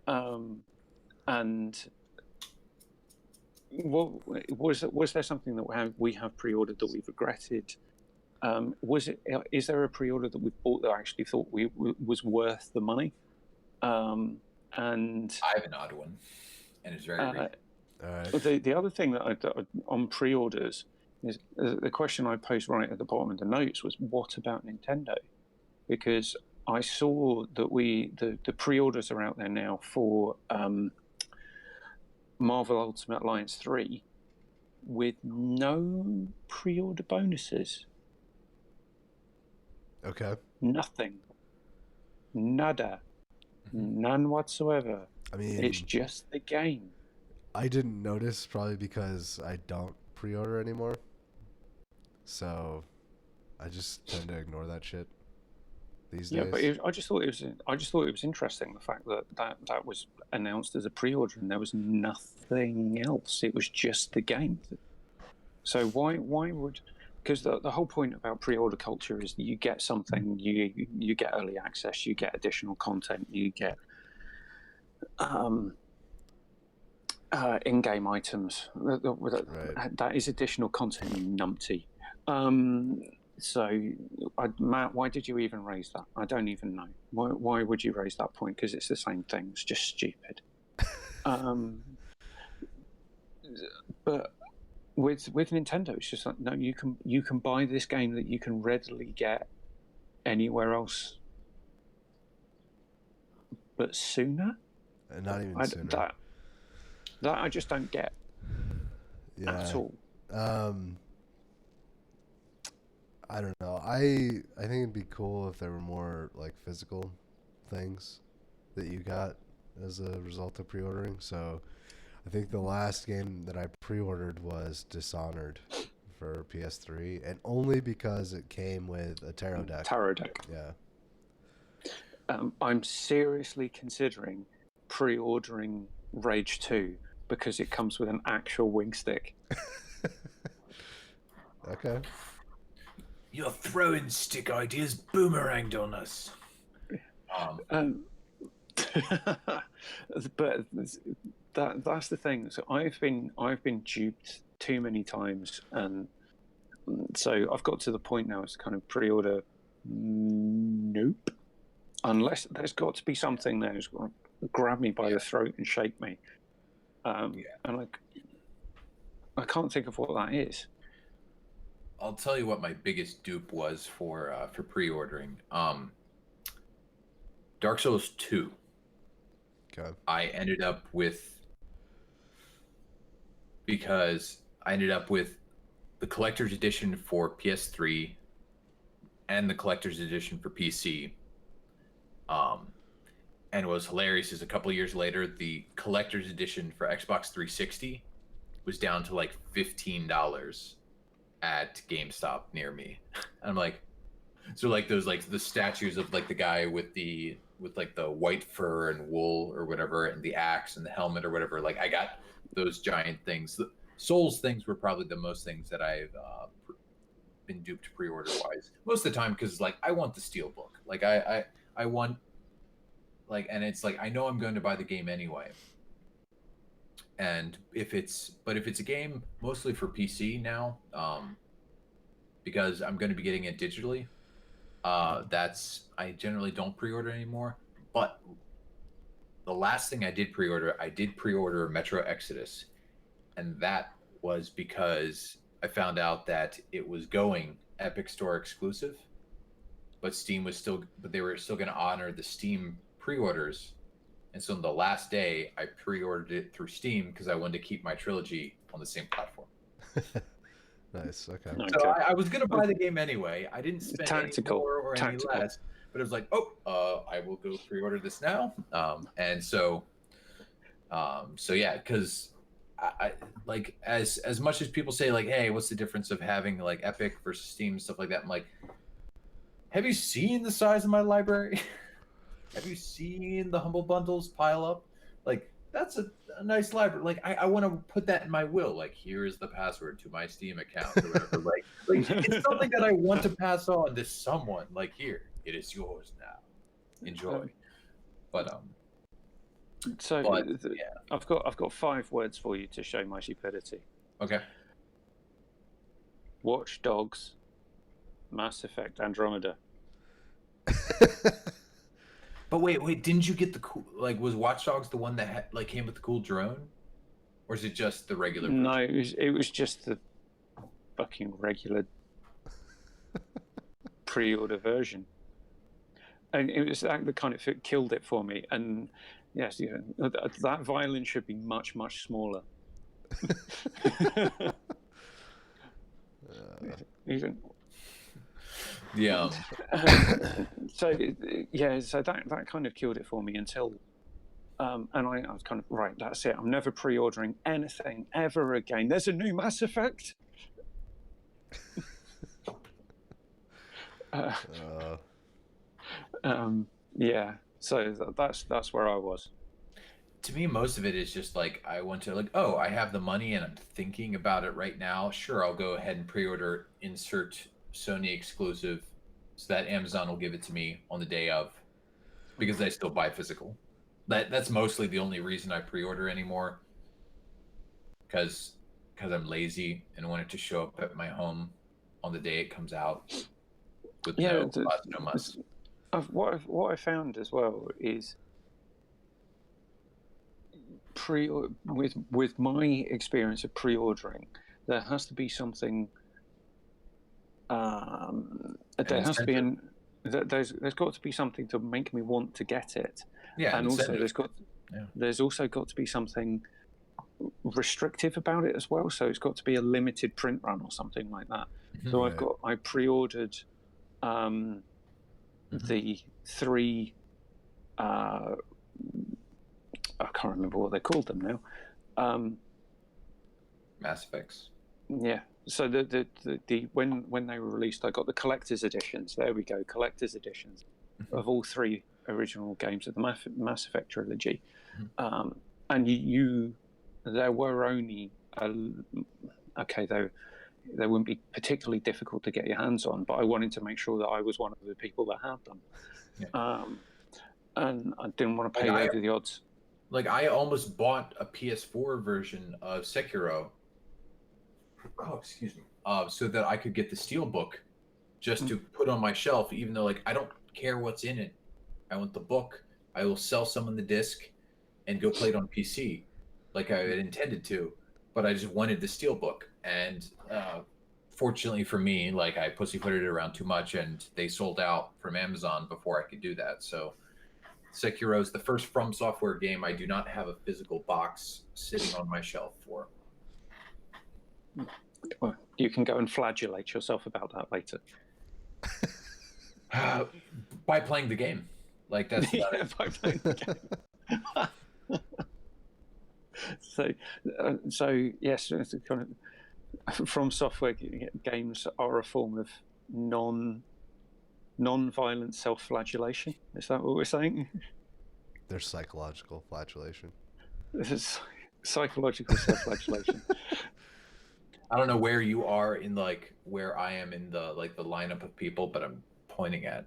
and was there something that we have pre-ordered that we've regretted? Is there a pre-order that we've bought that I actually thought was worth the money? And I have an odd one, and it's very All right. The other thing that on pre-orders is the question I posed right at the bottom of the notes was, what about Nintendo? Because I saw that the pre-orders are out there now for Marvel Ultimate Alliance 3 with no pre-order bonuses. Okay. Nothing. Nada. None whatsoever. I mean, it's just the game. I didn't notice, probably because I don't pre-order anymore. So I just tend to ignore that shit these Yeah, days. but I just thought it was interesting, the fact that was announced as a pre-order and there was nothing else. It was just the game. So why would? Because the whole point about pre-order culture is you get something, you get early access, you get additional content, you get in-game items. That is additional content, you numpty. So, Matt, why did you even raise that? I don't even know. Why would you raise that point? Because it's the same thing. It's just stupid. But with Nintendo, it's just like, no, you can buy this game that you can readily get anywhere else, but sooner. Not even sooner. That I just don't get at all. I don't know. I think it'd be cool if there were more like physical things that you got as a result of pre-ordering. So I think the last game that I pre-ordered was Dishonored for PS3, and only because it came with a tarot deck. Yeah. I'm seriously considering pre-ordering Rage 2 because it comes with an actual wing stick. Okay. Your throwing stick ideas boomeranged on us. But that's the thing. So I've been duped too many times, and so I've got to the point now. It's kind of pre-order. Nope. Unless there's got to be something there who's going to grab me by the throat and shake me. And I can't think of what that is. I'll tell you what my biggest dupe was for pre-ordering. Dark Souls 2. Okay. I ended up with the collector's edition for PS3 and the collector's edition for PC. And what was hilarious is a couple of years later, the collector's edition for Xbox 360 was down to like $15 at GameStop near me. And I'm like, so like those like the statues of like the guy with like the white fur and wool or whatever, and the axe and the helmet or whatever. Like I got those giant things. The Souls things were probably the most things that I've been duped pre-order wise. Most of the time, because like I want the steelbook. Like I want, like, and it's like I know I'm going to buy the game anyway. And if it's a game mostly for PC now, because I'm going to be getting it digitally, I generally don't pre-order anymore. But the last thing I did pre-order Metro Exodus, and that was because I found out that it was going Epic Store exclusive, but they were still going to honor the Steam pre-orders. And so on the last day, I pre-ordered it through Steam because I wanted to keep my trilogy on the same platform. Nice. Okay. So I was going to buy the game anyway. I didn't spend any more or any less, but it was like, I will go pre-order this now. And so yeah, because I like as much as people say like, hey, what's the difference of having like Epic versus Steam and stuff like that? I'm like, have you seen the size of my library? Have you seen the Humble Bundles pile up? Like, that's a nice library. Like, I want to put that in my will. Like, here is the password to my Steam account or whatever. like it's something that I want to pass on to someone. Like, here, it is yours now. Enjoy. I've got 5 words for you to show my stupidity. Okay. Watch Dogs, Mass Effect Andromeda. But wait, didn't you get the cool, like, was Watch Dogs the one that came with the cool drone? Or is it just the regular version? No, it was just the fucking regular pre-order version. And it was that kind of killed it for me. And yes, that violin should be much, much smaller. Yeah. So that kind of killed it for me until, and I was kind of right. That's it. I'm never pre-ordering anything ever again. There's a new Mass Effect. Uh, Yeah, so that's where I was. To me, most of it is just like I want to like, oh, I have the money and I'm thinking about it right now. Sure, I'll go ahead and pre-order insert Sony exclusive, so that Amazon will give it to me on the day of, because I still buy physical. That's mostly the only reason I pre-order anymore, because I'm lazy and want it to show up at my home on the day it comes out with Yeah, no muss. what I found as well is with my experience of pre-ordering, there has to be something. There has to be there's got to be something to make me want to get it. Yeah, and also there's also got to be something restrictive about it as well. So it's got to be a limited print run or something like that. So I pre-ordered the 3 I can't remember what they called them now. Mass Effects. Yeah. So when they were released, I got the collector's editions. There we go, collector's editions of all 3 original games of the Mass Effect trilogy. And there were only they wouldn't be particularly difficult to get your hands on, but I wanted to make sure that I was one of the people that had them. Yeah. And I didn't want to pay over the odds. Like, I almost bought a PS4 version of Sekiro. Oh, excuse me. So that I could get the Steelbook just to put on my shelf, even though, like, I don't care what's in it. I want the book. I will sell someone the disc and go play it on PC like I had intended to, but I just wanted the Steelbook. And fortunately for me, like, I pussyfooted it around too much and they sold out from Amazon before I could do that. So Sekiro is the first From Software game I do not have a physical box sitting on my shelf for. Well, you can go and flagellate yourself about that later. By playing the game. Like, that's by playing the game. So yes, it's kind of, From Software games are a form of non-violent self-flagellation. Is that what we're saying? They're psychological flagellation. This is psychological self-flagellation. I don't know where you are in, like, where I am in the, like, the lineup of people, but I'm pointing at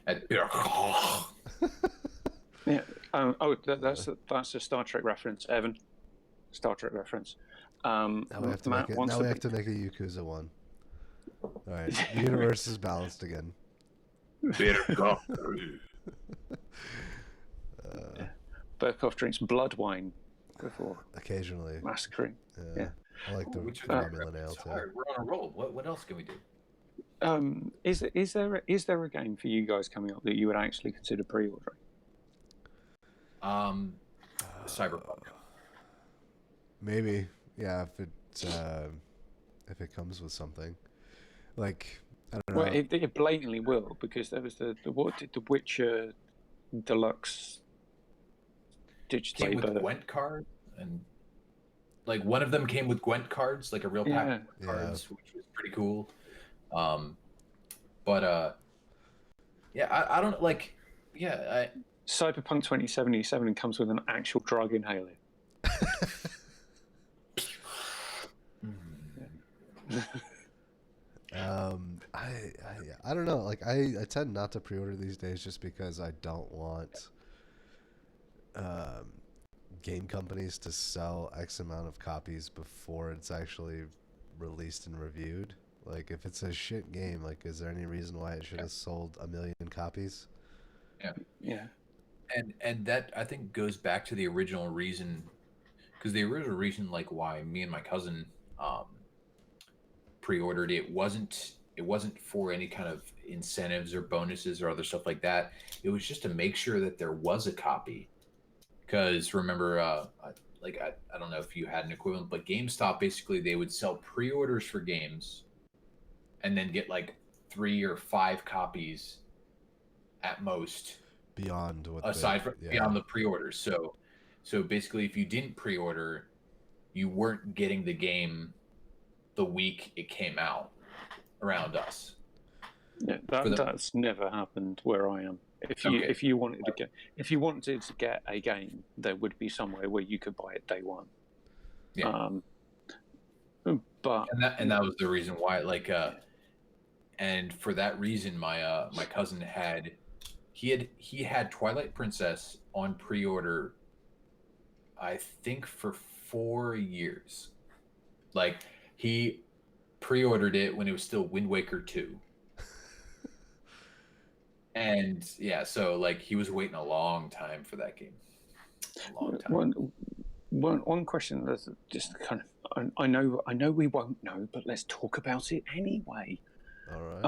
Berkough. Yeah. That's a Star Trek reference, Evan. Star Trek reference. Now we have to make a Yakuza one. All right, the universe is balanced again. Berkough drinks blood wine before occasionally massacring. Yeah. I like the Romulan ale too. We're on a roll. What else can we do? Is there a game for you guys coming up that you would actually consider pre-ordering? Cyberpunk. Maybe, yeah. If it comes with something, like, I don't know. Well, it blatantly will, because there was the Witcher Deluxe digital came with Gwent card, and like one of them came with Gwent cards, like a real pack of cards, which was pretty cool. But I don't like. Yeah, Cyberpunk 2077 comes with an actual drug inhaler. I don't know. Like, I tend not to pre-order these days just because I don't want game companies to sell X amount of copies before it's actually released and reviewed. Like, if it's a shit game, like, is there any reason why it should have sold 1 million copies? Yeah. And that, I think, goes back to the original reason, because the original reason, like, why me and my cousin pre-ordered it wasn't for any kind of incentives or bonuses or other stuff like that. It was just to make sure that there was a copy. Because remember, I don't know if you had an equivalent, but GameStop, basically, they would sell pre-orders for games and then get like 3 or 5 copies at most beyond what beyond the pre-orders. So basically, if you didn't pre-order, you weren't getting the game the week it came out around us. Yeah, For the- that's never happened where I am. If you wanted to get a game, there would be somewhere where you could buy it day one. Yeah. But and that was the reason why, like, and for that reason, my cousin had Twilight Princess on pre-order, I think, for 4 years. Like, he pre-ordered it when it was still Wind Waker 2. And yeah, so like he was waiting a long time for that game. A long time. One question that's just kind of, I know we won't know, but let's talk about it anyway. All right.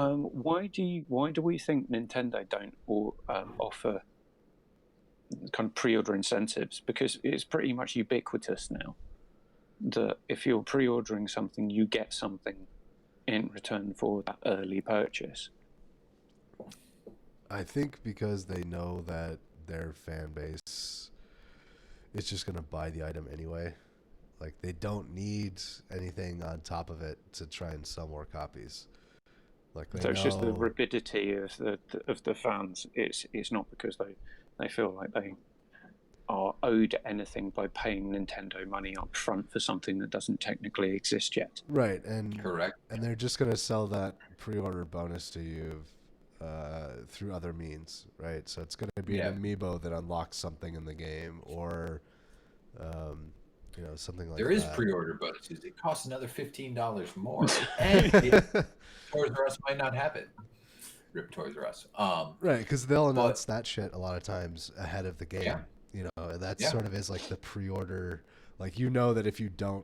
Why do we think Nintendo don't offer kind of pre-order incentives? Because it's pretty much ubiquitous now that if you're pre-ordering something, you get something in return for that early purchase. I think because they know that their fan base is just going to buy the item anyway. Like, they don't need anything on top of it to try and sell more copies. Like, So it's just the rapidity of the fans. It's not because they feel like they are owed anything by paying Nintendo money up front for something that doesn't technically exist yet. Right, and correct. And they're just going to sell that pre-order bonus to you through other means, right? So it's going to be an amiibo that unlocks something in the game, or something like that. There is pre-order bonuses. It costs another $15 more, and Toys R Us might not have it. Rip Toys R Us. Right, because they'll announce that shit a lot of times ahead of the game. Yeah. And that sort of is like the pre-order. Like, that if you don't,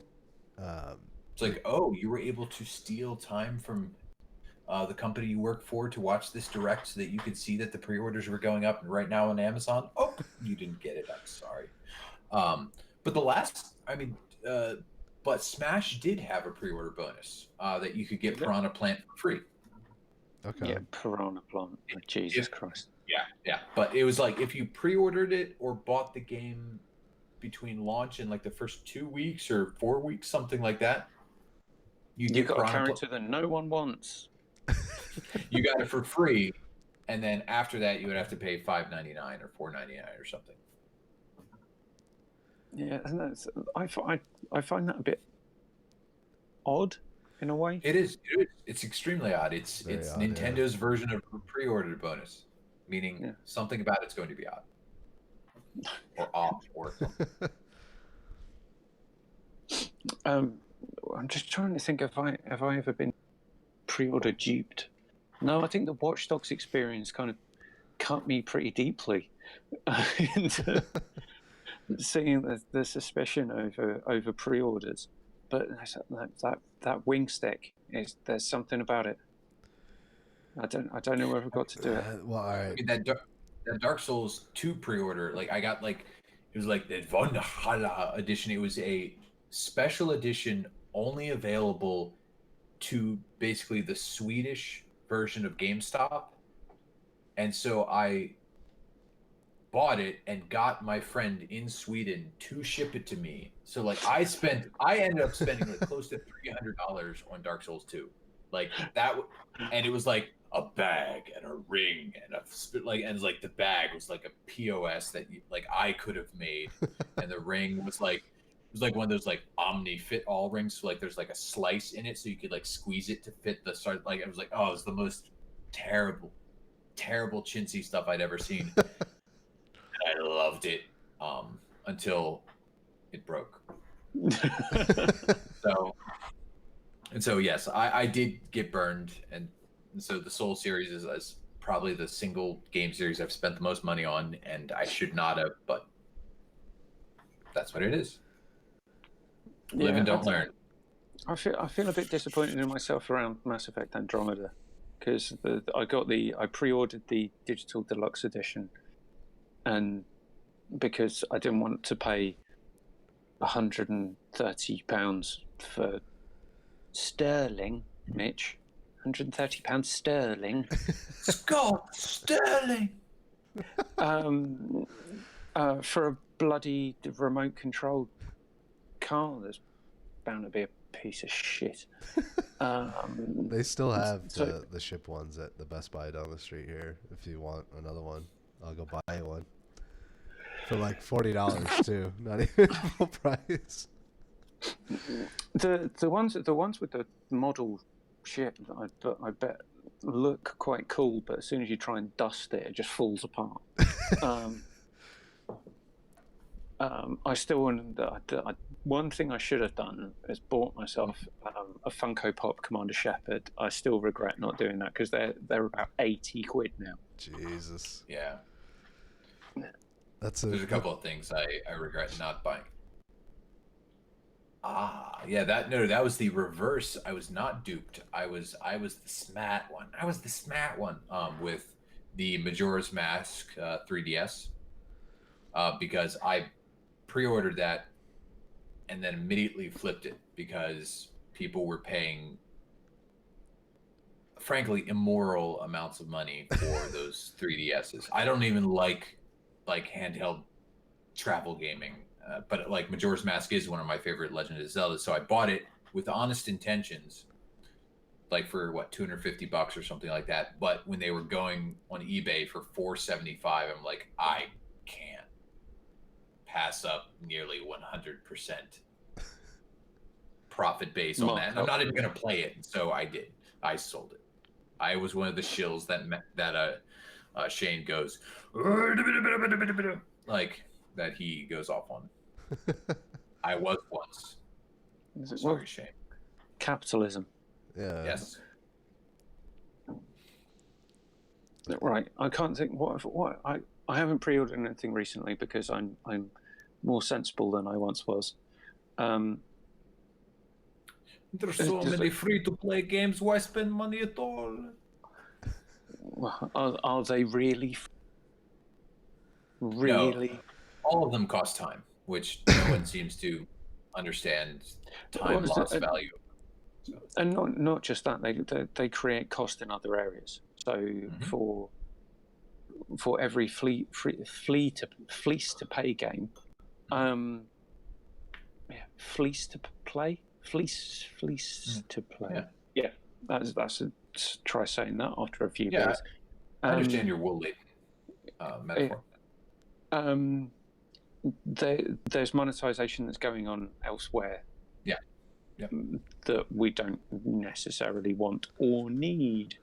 it's like, oh, you were able to steal time from the company you work for to watch this direct so that you could see that the pre-orders were going up right now on Amazon. Oh, you didn't get it. I'm sorry. But Smash did have a pre-order bonus that you could get Piranha Plant for free. Okay. Yeah, Piranha Plant. Jesus Christ. Yeah. But it was like if you pre-ordered it or bought the game between launch and like the first 2 weeks or 4 weeks, something like that, you got a character that no one wants. You got it for free, and then after that, you would have to pay $5.99 or $4.99 or something. Yeah, and I find that a bit odd in a way. It is. It's extremely odd. It's odd, Nintendo's version of a pre-order bonus, meaning something about it's going to be odd or off or something. I'm just trying to think have I ever been pre-order duped. No, I think the Watch Dogs experience kind of cut me pretty deeply into seeing the suspicion over pre-orders. But that wing stick there's something about it. I don't know where I got to do it. Well, all right. I mean, that Dark Souls 2 pre-order, like I got it was like the Valhalla edition. It was a special edition only available to basically the Swedish version of GameStop. And so I bought it and got my friend in Sweden to ship it to me. So like I ended up spending like close to $300 on Dark Souls 2. Like that, and it was like a bag and a ring and and like the bag was like a POS that I could have made, and the ring was like, it was like one of those like Omni Fit All rings. So like there's like a slice in it, so you could like squeeze it to fit the start. Like I was like, oh, it was the most terrible chintzy stuff I'd ever seen. And I loved it until it broke. So yes, I did get burned, and so the Soul series is probably the single game series I've spent the most money on, and I should not have, but that's what it is. Live and don't learn. I feel a bit disappointed in myself around Mass Effect Andromeda, because I pre-ordered the digital deluxe edition, and because I didn't want to pay £130 for sterling, Mitch, £130 sterling. Scott Sterling. For a bloody remote controlled car that's bound to be a piece of shit. They still have the ship ones at the Best Buy down the street here. If you want another one, I'll go buy one for like $40 too. Not even full price. The ones with the model ship, I bet look quite cool, but as soon as you try and dust it, it just falls apart. I still want. One thing I should have done is bought myself a Funko Pop Commander Shepard. I still regret not doing that because they're about £80 now. Jesus. Yeah. There's a couple of things I regret not buying. Yeah, that was the reverse. I was not duped. I was the smat one. With the Majora's Mask 3DS. Because I pre-ordered that and then immediately flipped it because people were paying, frankly, immoral amounts of money for those 3DSs. I don't even like handheld travel gaming, but like Majora's Mask is one of my favorite Legend of Zelda, so I bought it with honest intentions, like for what, $250 or something like that. But when they were going on eBay for $475, I'm like, I can't pass up nearly 100% profit base on that. And I'm not even going to play it. So I did. I sold it. I was one of the shills that Shane goes, like, that he goes off on. I was once. Sorry, Shane. Capitalism. Yeah. Yes. Right. I can't think what I haven't pre-ordered anything recently because I'm more sensible than I once was. There's so many free-to-play games. Why spend money at all? Well, are they really? Really? No, all of them cost time, which no one seems to understand. Time loss value. So. And not just that, they create cost in other areas. So for every fleece to pay game, fleece to play. Yeah, that's try saying that after a few days. I understand your wool laden metaphor. There's monetization that's going on elsewhere. Yeah. That we don't necessarily want or need.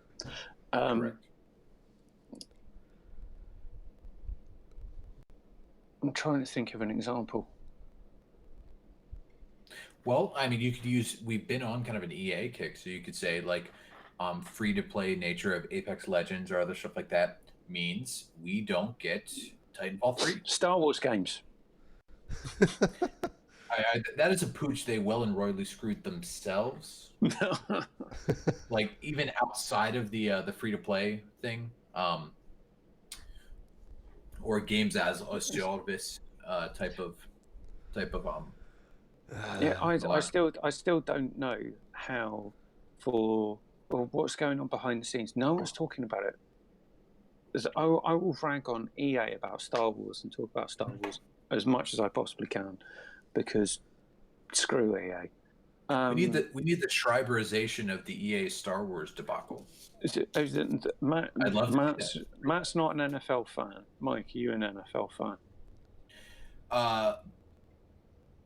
Correct. I'm trying to think of an example. Well, I mean, you could use. We've been on kind of an EA kick, so you could say like, free-to-play nature of Apex Legends or other stuff like that means we don't get Titanfall 3. Star Wars games. That is a pooch they well and royally screwed themselves. Like even outside of the free-to-play thing, or games as a service type of. Yeah, I still don't know how or what's going on behind the scenes. No one's talking about it. I will rag on EA about Star Wars and talk about Star Wars as much as I possibly can, because screw EA. We need the Schreiberization of the EA Star Wars debacle. Matt's not an NFL fan. Mike, are you an NFL fan?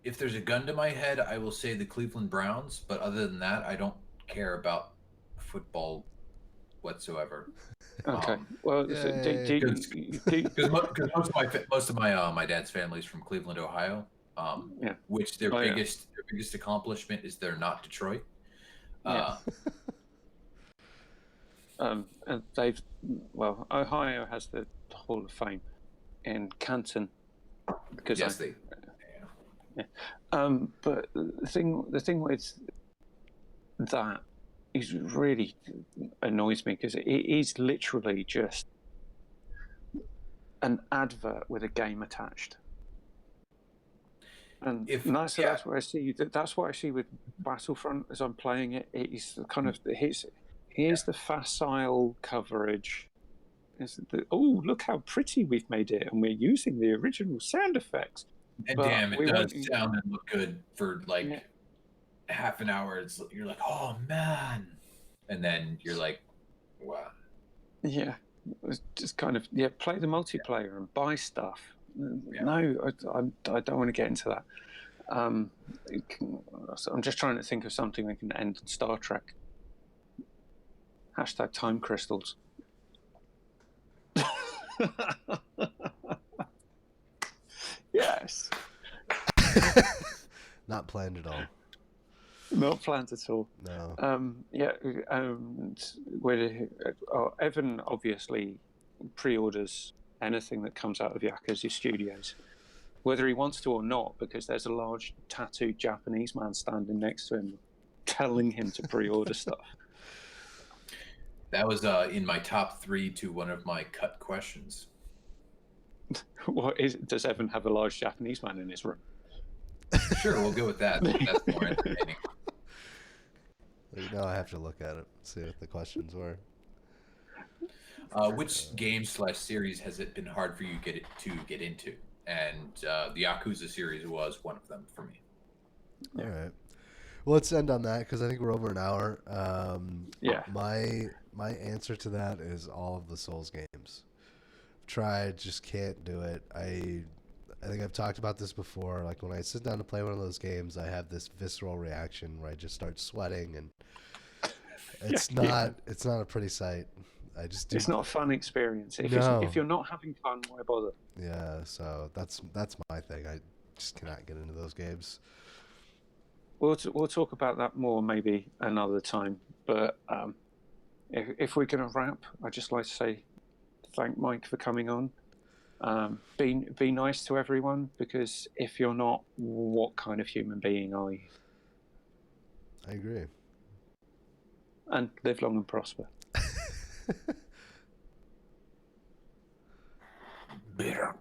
If there's a gun to my head, I will say the Cleveland Browns. But other than that, I don't care about football whatsoever. Okay. Well, because most of my dad's family is from Cleveland, Ohio. Which their biggest accomplishment is they're not Detroit. And Ohio has the Hall of Fame in Canton because but the thing with that is really annoys me because it is literally just an advert with a game attached. And that's what I see. That's what I see with Battlefront as I'm playing it. It's kind of here's the facile coverage. Look how pretty we've made it, and we're using the original sound effects. And damn, it does sound and look good for like half an hour, you're like, oh man, and then you're like, wow. Yeah, it's just kind of play the multiplayer and buy stuff. Yeah. No, I don't want to get into that. So I'm just trying to think of something that can end on Star Trek. Hashtag time crystals. Yes. Not planned at all. Not planned at all. No. Evan obviously pre-orders anything that comes out of Yakuza Studios, whether he wants to or not, because there's a large tattooed Japanese man standing next to him telling him to pre-order stuff. That was in my top 3 to one of my cut questions. Does Evan have a large Japanese man in his room? Sure, we'll go with that. That's more entertaining. I have to look at it, see what the questions were. Which game/series has it been hard for you to get into? And the Yakuza series was one of them for me. All right. Well, let's end on that because I think we're over an hour. My answer to that is all of the Souls games. Tried, just can't do it. I think I've talked about this before. Like when I sit down to play one of those games, I have this visceral reaction where I just start sweating, and it's not a pretty sight. It's not a fun experience. If you're not having fun, why bother? Yeah, so that's my thing. I just cannot get into those games. We'll talk about that more maybe another time. But if we're going to wrap, I'd just like to say thank Mike for coming on. Be nice to everyone, because if you're not, what kind of human being are you? I agree. And live long and prosper. Bitter.